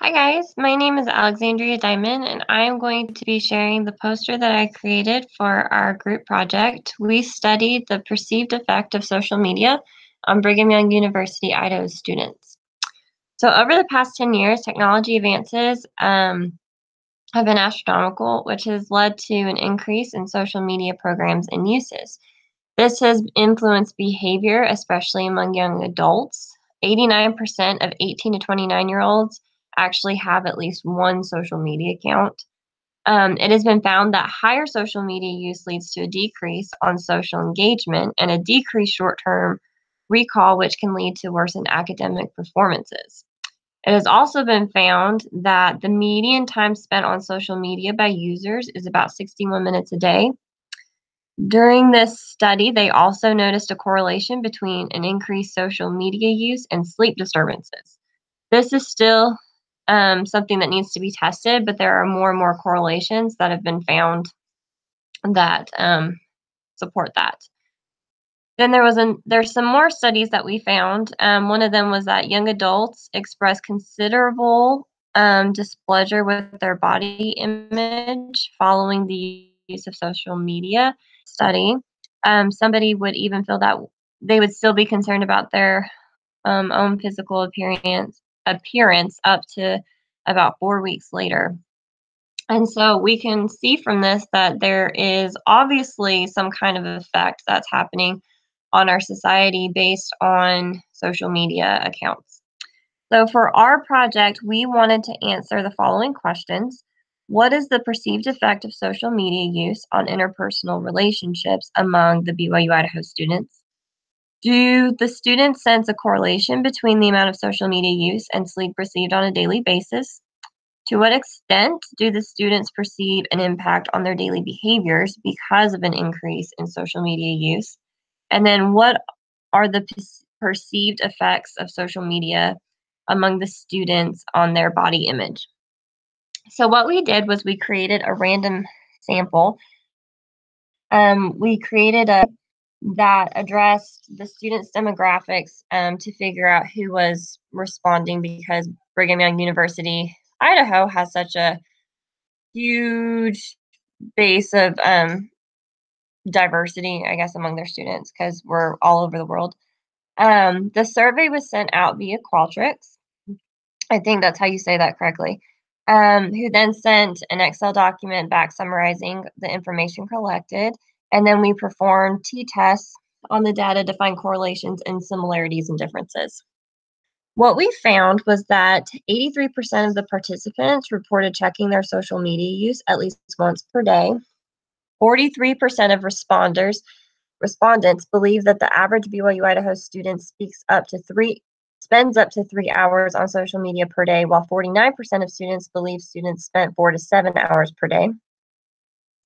Hi guys, my name is Alexandria Diamond and I'm going to be sharing the poster that I created for our group project. We studied the perceived effect of social media on Brigham Young University, Idaho students. So over the past 10 years, technology advances have been astronomical, which has led to an increase in social media programs and uses. This has influenced behavior, especially among young adults. 89% of 18 to 29-year-olds actually have at least one social media account. It has been found that higher social media use leads to a decrease on social engagement and a decreased short term recall, which can lead to worsened academic performances. It has also been found that the median time spent on social media by users is about 61 minutes a day. During this study, they also noticed a correlation between an increased social media use and sleep disturbances. This is still something that needs to be tested, but there are more and more correlations that have been found that support that. Then there's some more studies that we found. One of them was that young adults express considerable displeasure with their body image following the use of social media. Study, somebody would even feel that they would still be concerned about their own physical appearance up to about 4 weeks later. And so we can see from this that there is obviously some kind of effect that's happening on our society based on social media accounts. So for our project, we wanted to answer the following questions. What is the perceived effect of social media use on interpersonal relationships among the BYU Idaho students? Do the students sense a correlation between the amount of social media use and sleep received on a daily basis? To what extent do the students perceive an impact on their daily behaviors because of an increase in social media use? And then what are the perceived effects of social media among the students on their body image? So what we did was we created a random sample. We created a that addressed the students' demographics to figure out who was responding because Brigham Young University, Idaho has such a huge base of diversity, I guess, among their students because we're all over the world. The survey was sent out via Qualtrics. I think that's how you say that correctly. Who then sent an Excel document back summarizing the information collected. And then we performed t-tests on the data to find correlations and similarities and differences. What we found was that 83% of the participants reported checking their social media use at least once per day. 43% of respondents believe that the average BYU Idaho student spends up to 3 hours on social media per day, while 49% of students believe students spent 4 to 7 hours per day.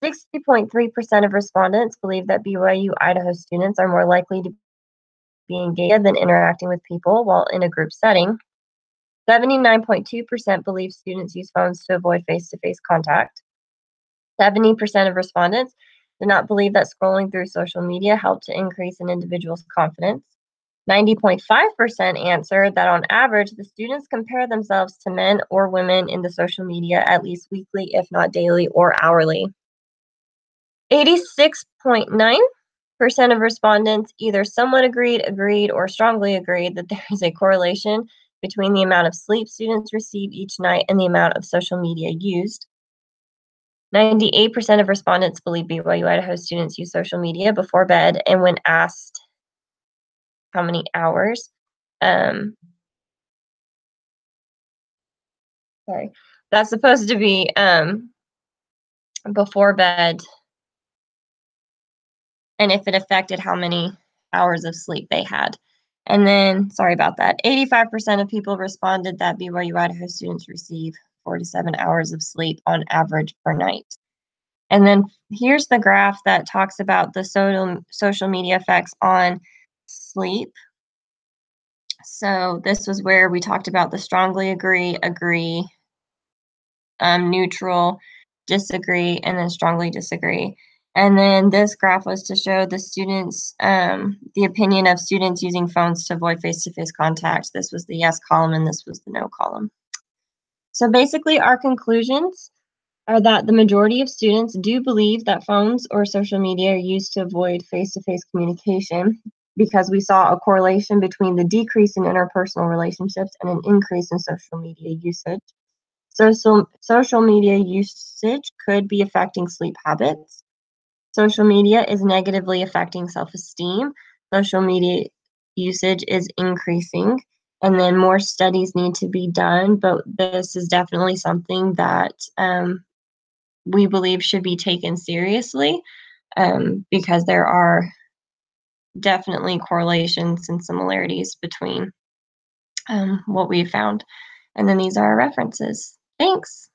60.3% of respondents believe that BYU Idaho students are more likely to be engaged than interacting with people while in a group setting. 79.2% believe students use phones to avoid face-to-face contact. 70% of respondents did not believe that scrolling through social media helped to increase an individual's confidence. 90.5% answered that on average, the students compare themselves to men or women in the social media at least weekly, if not daily or hourly. 86.9% of respondents either somewhat agreed, or strongly agreed that there is a correlation between the amount of sleep students receive each night and the amount of social media used. 98% of respondents believe BYU Idaho students use social media before bed, and when asked how many hours, sorry, that's supposed to be before bed, and if it affected how many hours of sleep they had. And then, sorry about that, 85% of people responded that BYU Idaho students receive 4 to 7 hours of sleep on average per night. And then here's the graph that talks about the social media effects on sleep. So this was where we talked about the strongly agree, neutral, disagree, and then strongly disagree. And then this graph was to show the students, the opinion of students using phones to avoid face-to-face contact. This was the yes column and this was the no column. So basically, our conclusions are that the majority of students do believe that phones or social media are used to avoid face-to-face communication because we saw a correlation between the decrease in interpersonal relationships and an increase in social media usage. Social media usage could be affecting sleep habits. Social media is negatively affecting self-esteem. Social media usage is increasing, and then more studies need to be done, but this is definitely something that we believe should be taken seriously, because there are definitely correlations and similarities between what we found. And then these are our references. Thanks.